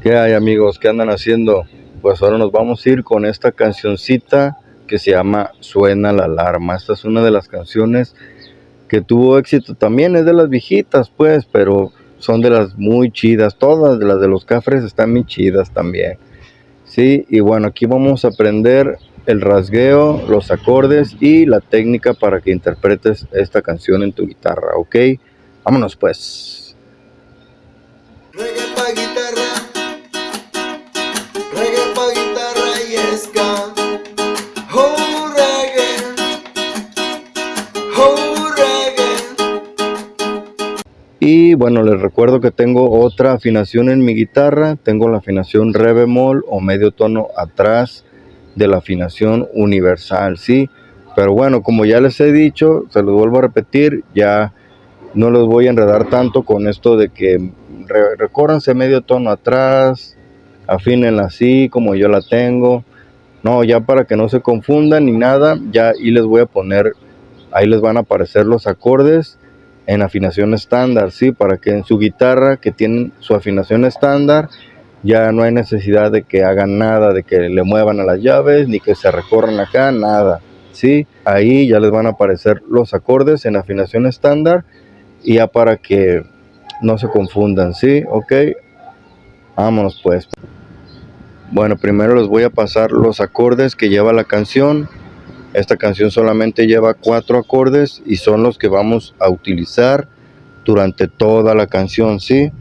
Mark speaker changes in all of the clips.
Speaker 1: ¿Qué hay, amigos? ¿Qué andan haciendo? Pues ahora nos vamos a ir con esta cancioncita que se llama Suena la alarma. Esta es una de las canciones que tuvo éxito también, es de las viejitas pues, pero son de las muy chidas. Todas de las de los Cafres están muy chidas también. Sí, y bueno, aquí vamos a aprender el rasgueo, los acordes y la técnica para que interpretes esta canción en tu guitarra, ¿ok? Vámonos pues.
Speaker 2: Reggae pa' guitarra, reggae pa' guitarra y ska. Oh reggae, oh reggae.
Speaker 1: Y bueno, les recuerdo que tengo otra afinación en mi guitarra. Tengo la afinación re bemol o medio tono atrás de la afinación universal, ¿sí? Pero bueno, como ya les he dicho, se los vuelvo a repetir, ya no los voy a enredar tanto con esto de que recórranse medio tono atrás, afínenla así como yo la tengo. No, ya para que no se confundan ni nada, ya ahí les voy a poner, ahí les van a aparecer los acordes en afinación estándar, ¿sí? Para que en su guitarra que tienen su afinación estándar, ya no hay necesidad de que hagan nada, de que le muevan a las llaves, ni que se recorran acá, nada, ¿sí? Ahí ya les van a aparecer los acordes en afinación estándar y ya para que no se confundan, ¿sí? Ok, vámonos pues. Bueno, primero les voy a pasar los acordes que lleva la canción. Esta canción solamente lleva 4 acordes y son los que vamos a utilizar durante toda la canción, ¿sí?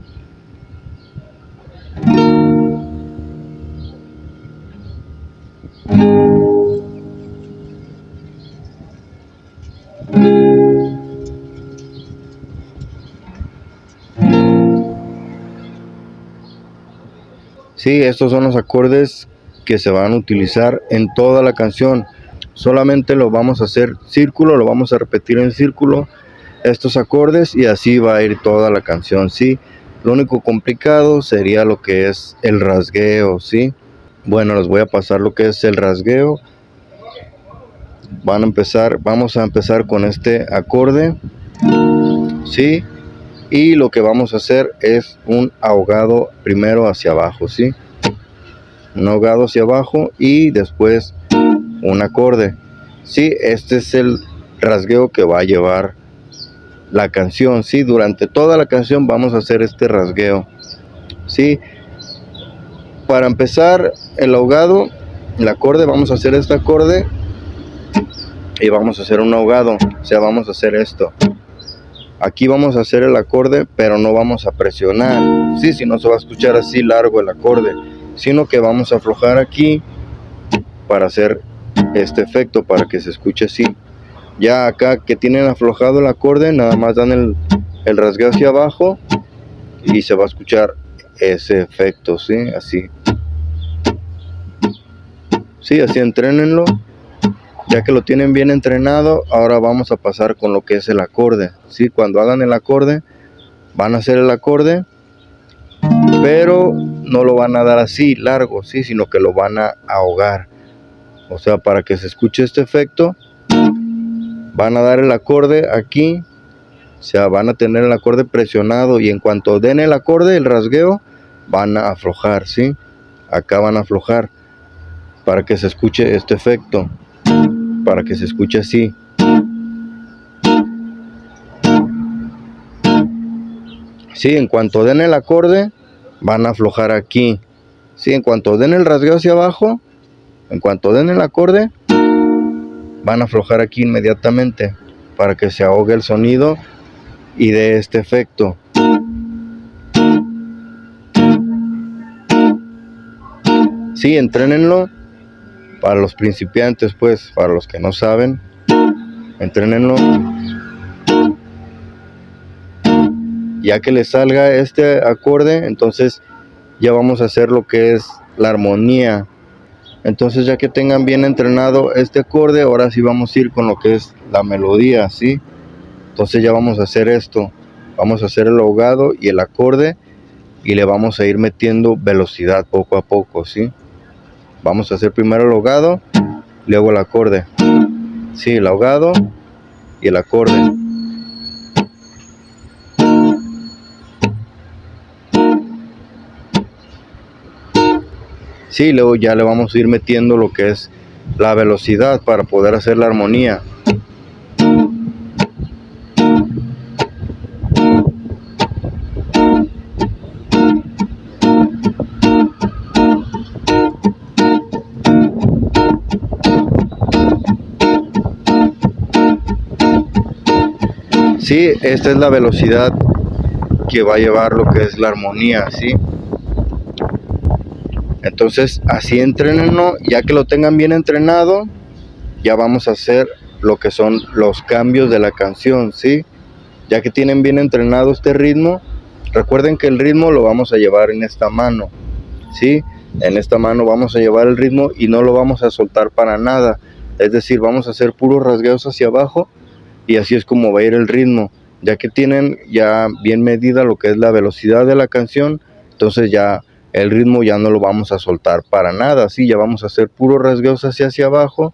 Speaker 1: Sí, estos son los acordes que se van a utilizar en toda la canción. Solamente lo vamos a hacer círculo, lo vamos a repetir en círculo estos acordes y así va a ir toda la canción, ¿sí? Lo único complicado sería lo que es el rasgueo, ¿sí? Bueno, les voy a pasar lo que es el rasgueo. Vamos a empezar con este acorde, ¿sí? Y lo que vamos a hacer es un ahogado primero hacia abajo, ¿sí? Un ahogado hacia abajo y después un acorde. Sí, este es el rasgueo que va a llevar la canción. Sí, durante toda la canción vamos a hacer este rasgueo. Sí, para empezar el ahogado, el acorde, vamos a hacer este acorde y vamos a hacer un ahogado. O sea, vamos a hacer esto. Aquí vamos a hacer el acorde, pero no vamos a presionar. Sí, si no se va a escuchar así largo el acorde, sino que vamos a aflojar aquí para hacer este efecto, para que se escuche así. Ya acá que tienen aflojado el acorde, nada más dan el rasgueo hacia abajo y se va a escuchar ese efecto, ¿sí? Así. Sí, así entrénenlo. Ya que lo tienen bien entrenado, ahora vamos a pasar con lo que es el acorde, ¿sí? Cuando hagan el acorde, van a hacer el acorde, pero no lo van a dar así largo, ¿sí? Sino que lo van a ahogar. O sea, para que se escuche este efecto, van a dar el acorde aquí, o sea, van a tener el acorde presionado y en cuanto den el acorde, el rasgueo, van a aflojar, ¿sí? Acá van a aflojar para que se escuche este efecto, para que se escuche así. Sí, en cuanto den el acorde, van a aflojar aquí. Sí, en cuanto den el rasgueo hacia abajo, en cuanto den el acorde, van a aflojar aquí inmediatamente para que se ahogue el sonido y dé este efecto. Sí, entrénenlo para los principiantes, pues, para los que no saben, entrénenlo. Ya que les salga este acorde, entonces ya vamos a hacer lo que es la armonía. Entonces ya que tengan bien entrenado este acorde, ahora sí vamos a ir con lo que es la melodía, ¿sí? Entonces ya vamos a hacer esto. Vamos a hacer el ahogado y el acorde y le vamos a ir metiendo velocidad poco a poco, ¿sí? Vamos a hacer primero el ahogado, luego el acorde. Sí, el ahogado y el acorde. Sí, luego ya le vamos a ir metiendo lo que es la velocidad para poder hacer la armonía. Sí, esta es la velocidad que va a llevar lo que es la armonía, ¿sí? Entonces, así entrénenlo, ya que lo tengan bien entrenado, ya vamos a hacer lo que son los cambios de la canción, ¿sí? Ya que tienen bien entrenado este ritmo, recuerden que el ritmo lo vamos a llevar en esta mano, ¿sí? En esta mano vamos a llevar el ritmo y no lo vamos a soltar para nada. Es decir, vamos a hacer puros rasgueos hacia abajo y así es como va a ir el ritmo. Ya que tienen ya bien medida lo que es la velocidad de la canción, entonces ya el ritmo ya no lo vamos a soltar para nada, ¿sí? Ya vamos a hacer puros rasgueos hacia abajo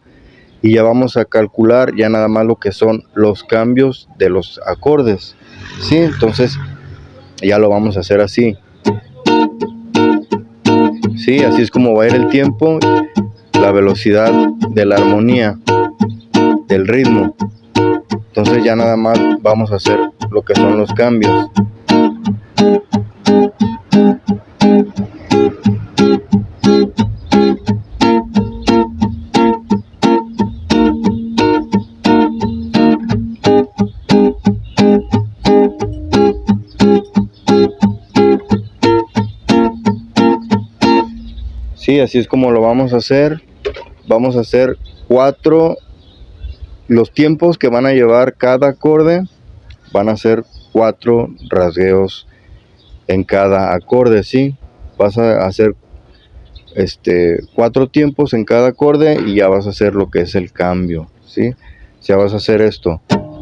Speaker 1: y ya vamos a calcular ya nada más lo que son los cambios de los acordes, ¿sí? Entonces ya lo vamos a hacer así. Sí, así es como va a ir el tiempo, la velocidad de la armonía, del ritmo. Entonces ya nada más vamos a hacer lo que son los cambios. Sí, así es como lo vamos a hacer. Vamos a hacer los tiempos que van a llevar cada acorde van a ser 4 rasgueos en cada acorde, ¿sí? Vas a hacer 4 tiempos en cada acorde y ya vas a hacer lo que es el cambio, ¿sí? Ya vas a hacer esto: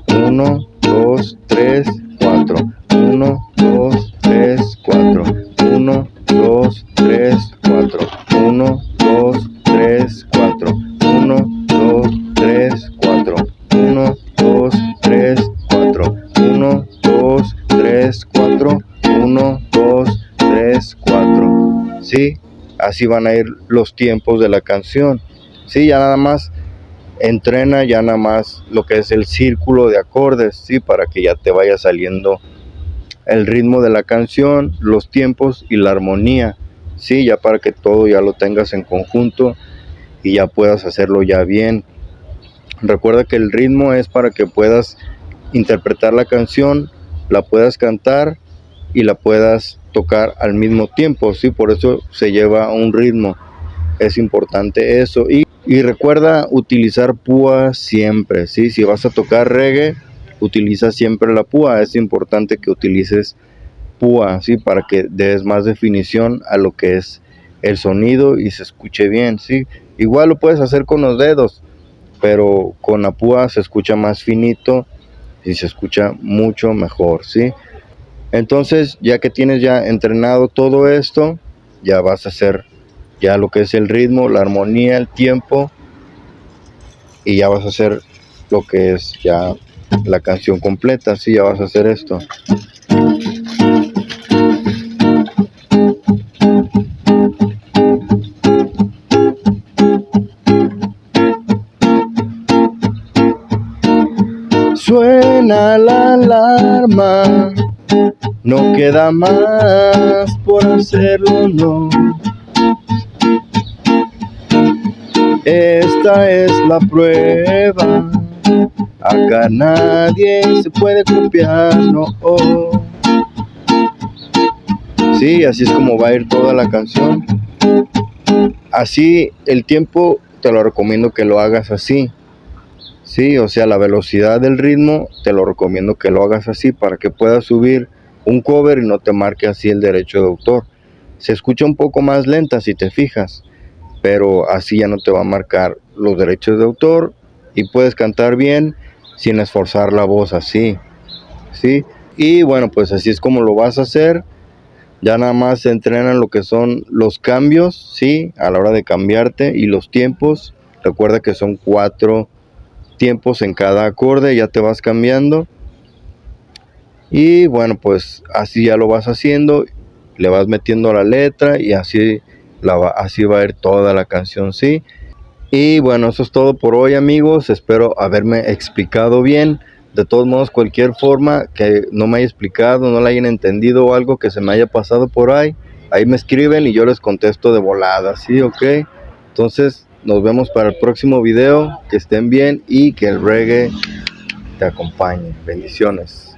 Speaker 1: 1, 2, 3, 4, 1, 2, 3, 4, 1, 2, 3, 4, 1, 2, 3, 4, 1, 2, 3, 4, 1, 2, 3, 4, 1, 2, 3, 4, 1, 2, 3, 4, ¿sí? Así van a ir los tiempos de la canción, ¿sí? Ya nada más entrena ya nada más lo que es el círculo de acordes, ¿sí? Para que ya te vaya saliendo el ritmo de la canción, los tiempos y la armonía, ¿sí? Ya para que todo ya lo tengas en conjunto y ya puedas hacerlo ya bien. Recuerda que el ritmo es para que puedas interpretar la canción, la puedas cantar y la puedas tocar al mismo tiempo, ¿sí? Por eso se lleva un ritmo. Es importante eso. Y recuerda utilizar púa siempre, ¿sí? Si vas a tocar reggae, utiliza siempre la púa. Es importante que utilices púa, ¿sí? Para que des más definición a lo que es el sonido y se escuche bien, ¿sí? Igual lo puedes hacer con los dedos, pero con la púa se escucha más finito y se escucha mucho mejor, ¿sí? Entonces, ya que tienes ya entrenado todo esto, ya vas a hacer ya lo que es el ritmo, la armonía, el tiempo, y ya vas a hacer lo que es ya la canción completa, ¿sí? Ya vas a hacer esto. Suena la alarma, no queda más por hacerlo, no. Esta es la prueba, acá nadie se puede copiar, no. Sí, así es como va a ir toda la canción. Así el tiempo te lo recomiendo que lo hagas así. Sí, o sea, la velocidad del ritmo te lo recomiendo que lo hagas así para que puedas subir un cover y no te marque así el derecho de autor. Se escucha un poco más lenta si te fijas, pero así ya no te va a marcar los derechos de autor y puedes cantar bien sin esforzar la voz así, ¿sí? Y bueno, pues así es como lo vas a hacer. Ya nada más se entrenan lo que son los cambios, ¿sí? A la hora de cambiarte y los tiempos. Recuerda que son 4 tiempos en cada acorde, ya te vas cambiando. Y bueno, pues así ya lo vas haciendo, le vas metiendo la letra y así así va a ir toda la canción, ¿sí? Y bueno, eso es todo por hoy, amigos. Espero haberme explicado bien. De todos modos, cualquier forma que no me haya explicado, no la hayan entendido o algo que se me haya pasado por ahí me escriben y yo les contesto de volada, ¿sí? Ok. Entonces, nos vemos para el próximo video. Que estén bien y que el reggae te acompañe. Bendiciones.